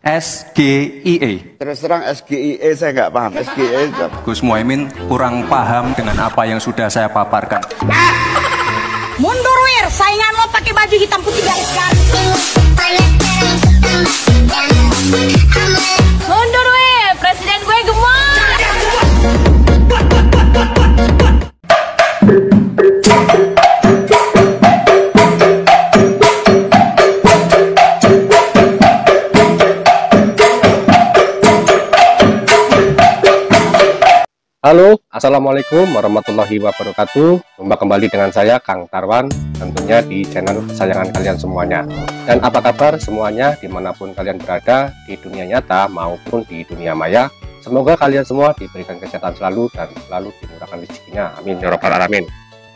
SGIE. Terus terang SGIE saya nggak paham. SGIE itu apa? Gus Muhaimin kurang paham dengan apa yang sudah saya paparkan. Mundur wir, saingan lo pakai baju hitam putih garis garis. Mundur wir, presiden gue gemoy. Halo, assalamualaikum warahmatullahi wabarakatuh. Jumpa kembali dengan saya Kang Tarwan, tentunya di channel kesayangan kalian semuanya. Dan apa kabar semuanya dimanapun kalian berada di dunia nyata maupun di dunia maya. Semoga kalian semua diberikan kesehatan selalu dan selalu dimurahkan rezekinya. Amin ya rabbal alamin.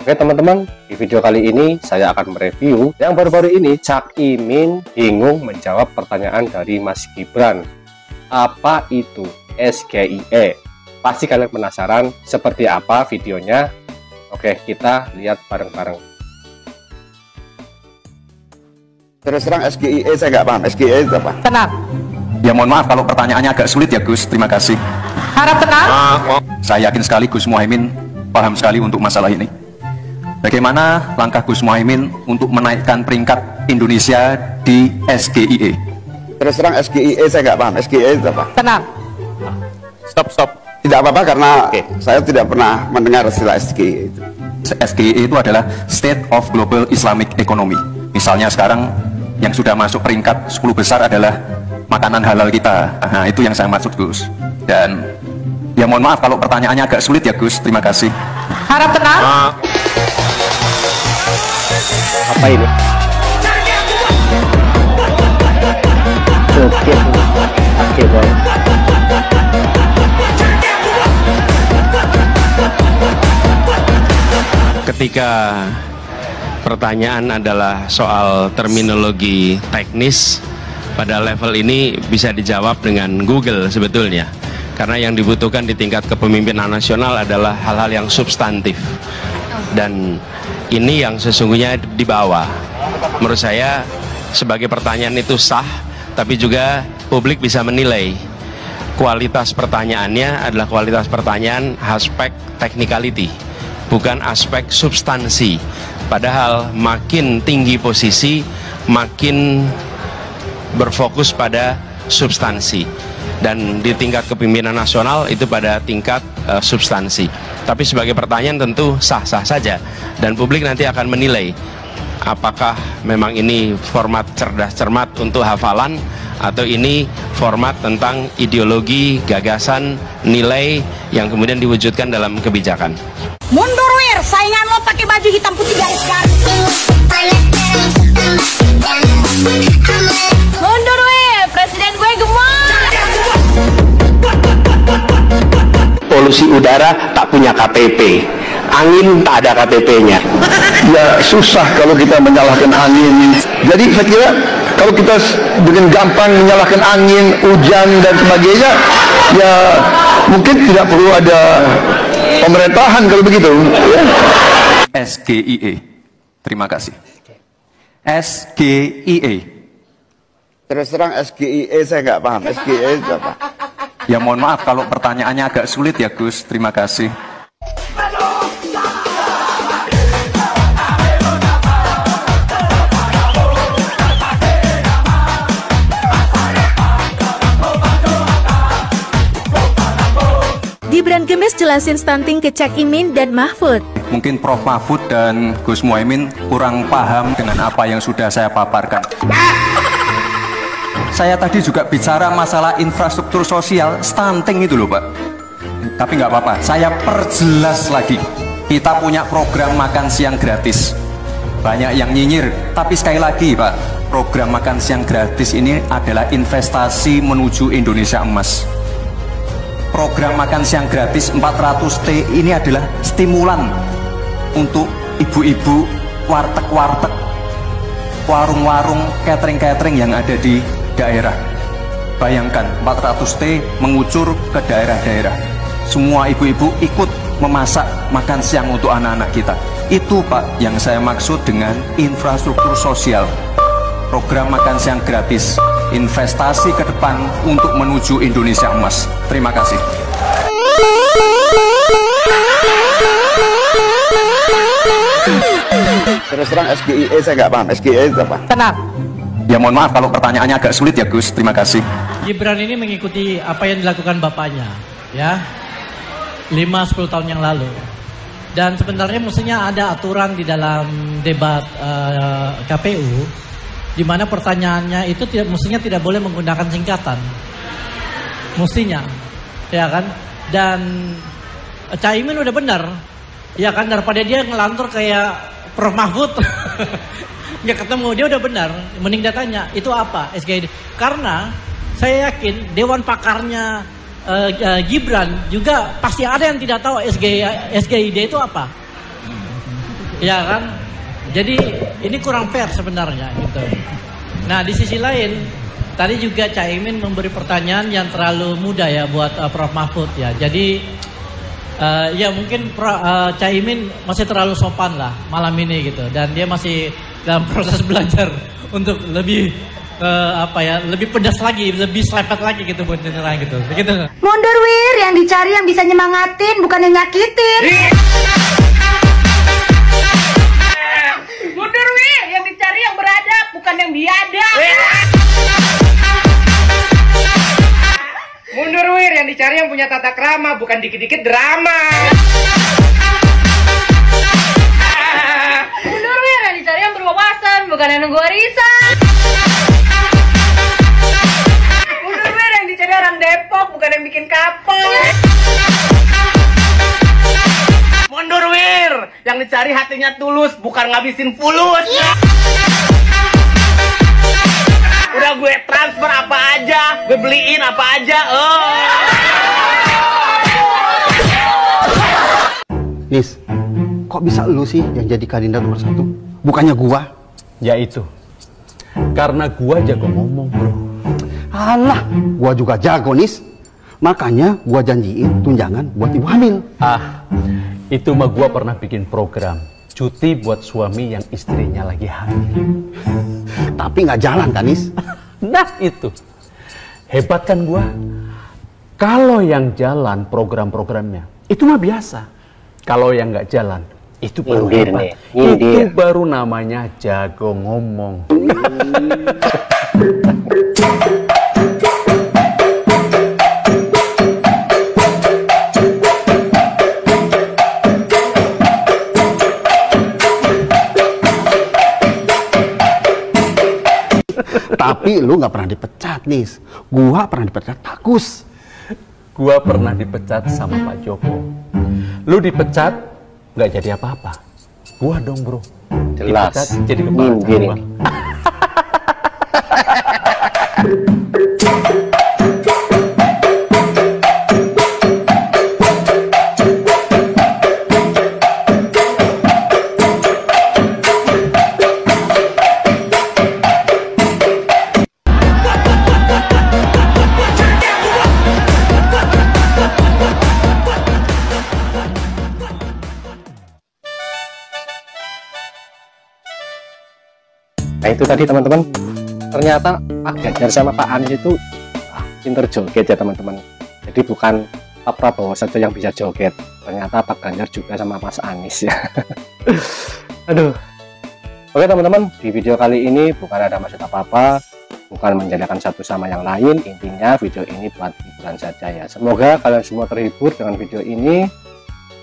Oke teman-teman, di video kali ini saya akan mereview yang baru-baru ini Cak Imin bingung menjawab pertanyaan dari Mas Gibran. Apa itu SGIE? Pasti kalian penasaran seperti apa videonya. Oke, kita lihat bareng-bareng. Terus terang SGIE saya nggak paham. SGIE itu apa? Tenang. Ya mohon maaf kalau pertanyaannya agak sulit ya Gus, terima kasih. Harap tenang. Saya yakin sekali Gus Muhaimin paham sekali untuk masalah ini. Bagaimana langkah Gus Muhaimin untuk menaikkan peringkat Indonesia di SGIE? Terus terang SGIE saya nggak paham. SGIE itu apa? Tenang. Stop. Tidak apa-apa karena saya tidak pernah mendengar istilah SGIE itu. SGIE itu adalah State of Global Islamic Economy. Misalnya sekarang yang sudah masuk peringkat 10 besar adalah makanan halal kita. Nah, itu yang saya maksud Gus. Dan ya mohon maaf kalau pertanyaannya agak sulit ya Gus, terima kasih. Harap tenang. Apa ini? Oke, boleh. Ketika pertanyaan adalah soal terminologi teknis, pada level ini bisa dijawab dengan Google sebetulnya, karena yang dibutuhkan di tingkat kepemimpinan nasional adalah hal-hal yang substantif, dan ini yang sesungguhnya dibawa. Menurut saya sebagai pertanyaan itu sah, tapi juga publik bisa menilai kualitas pertanyaannya adalah kualitas pertanyaan aspek technicality, bukan aspek substansi. Padahal makin tinggi posisi, makin berfokus pada substansi. Dan di tingkat kepemimpinan nasional itu pada tingkat substansi. Tapi sebagai pertanyaan tentu sah-sah saja. Dan publik nanti akan menilai apakah memang ini format cerdas cermat untuk hafalan, atau ini format tentang ideologi, gagasan, nilai yang kemudian diwujudkan dalam kebijakan. Mundur wir, saingan lo pakai baju hitam putih garis garis. Mundur wir, presiden gue gemoy. Polusi udara tak punya KTP, angin tak ada KTP-nya. Ya susah kalau kita menyalahkan angin. Jadi saya kira kalau kita dengan gampang menyalahkan angin, hujan dan sebagainya, ya mungkin tidak perlu ada pemerintahan kalau begitu. SGIE. Terima kasih. SGIE. Terus terang SGIE saya nggak paham. SGIE itu apa? Ya mohon maaf kalau pertanyaannya agak sulit ya Gus, terima kasih. Gibran Gemes jelasin stunting ke Cak Imin dan Mahfud. Mungkin Prof. Mahfud dan Gus Muhaimin kurang paham dengan apa yang sudah saya paparkan. Saya tadi juga bicara masalah infrastruktur sosial, stunting itu loh Pak. Tapi nggak apa-apa, saya perjelas lagi. Kita punya program makan siang gratis. Banyak yang nyinyir, tapi sekali lagi Pak, program makan siang gratis ini adalah investasi menuju Indonesia emas. Program makan siang gratis 400T ini adalah stimulan untuk ibu-ibu, warteg-warteg, warung-warung, catering-catering yang ada di daerah. Bayangkan 400T mengucur ke daerah-daerah. Semua ibu-ibu ikut memasak makan siang untuk anak-anak kita. Itu Pak yang saya maksud dengan infrastruktur sosial. program makan siang gratis, investasi ke depan untuk menuju Indonesia emas. Terima kasih. Terus terang SGIE saya nggak paham. SGIE itu apa? Tenang. Ya mohon maaf kalau pertanyaannya agak sulit ya Gus. Terima kasih. Gibran ini mengikuti apa yang dilakukan bapaknya, ya, 5-10 tahun yang lalu. Dan sebenarnya mestinya ada aturan di dalam debat KPU, di mana pertanyaannya itu mestinya tidak boleh menggunakan singkatan, mestinya, ya kan? Dan Caimin udah benar, ya kan, daripada dia ngelantur kayak Prof Mahfud, nggak ketemu, dia udah benar. Mending dia tanya itu apa SGID, karena saya yakin dewan pakarnya Gibran juga pasti ada yang tidak tahu SGID itu apa, ya kan? Jadi ini kurang fair sebenarnya gitu. Nah di sisi lain tadi juga Caimin memberi pertanyaan yang terlalu mudah ya buat Prof Mahfud ya. Jadi ya mungkin Caimin masih terlalu sopan lah malam ini gitu, dan dia masih dalam proses belajar untuk lebih lebih pedas lagi, lebih selepet lagi gitu buat nyerang gitu. Begitu. Mundur Wir, yang dicari yang bisa nyemangatin, bukan yang nyakitin. Mundur Wir, yang dicari yang beradab, bukan yang biadab. Mundur Wir, yang dicari yang punya tata krama, bukan dikit-dikit drama. Mundur Wir, yang dicari yang berwawasan, bukan yang nunggu warisan. Mundur Wir, yang dicari orang Depok, bukan yang bikin kapal. Mundur Wir, yang dicari hatinya tulus, bukan ngabisin fulus. Udah gue transfer apa aja, gue beliin apa aja. Nis, kok bisa lu sih yang jadi kandidat nomor 1? Bukannya gua? Ya itu, karena gua jago ngomong bro. Alah, gua juga jago Nis. Makanya gua janjiin tunjangan buat ibu hamil. Itu mah gua pernah bikin program cuti buat suami yang istrinya lagi hamil. Tapi nggak jalan kan Nis? Nah itu, hebat kan gua. Kalau yang jalan program-programnya, itu mah biasa. Kalau yang nggak jalan, itu baru hebat. Itu baru namanya jago ngomong. Tapi lu nggak pernah dipecat Nis. Gua pernah dipecat Bagus. Gua pernah dipecat sama Pak Joko. Lu dipecat nggak jadi apa-apa. Gua dong bro. Jelas. Dipecat jadi kepala cabang. Nah itu tadi teman-teman, ternyata Pak Ganjar sama Pak Anies itu pinter joget ya teman-teman. Jadi bukan Pak Prabowo saja yang bisa joget, ternyata Pak Ganjar juga sama Mas Anies ya. Aduh. Oke teman-teman, di video kali ini bukan ada maksud apa-apa, bukan menjadikan satu sama yang lain. Intinya video ini buat hiburan saja ya. Semoga kalian semua terhibur dengan video ini.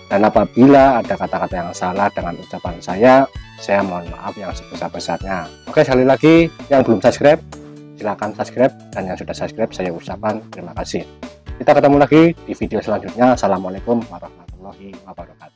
Dan apabila ada kata-kata yang salah dengan ucapan saya mohon maaf yang sebesar-besarnya. Oke, sekali lagi yang belum subscribe silahkan subscribe, dan yang sudah subscribe saya ucapkan terima kasih. Kita ketemu lagi di video selanjutnya. Assalamualaikum warahmatullahi wabarakatuh.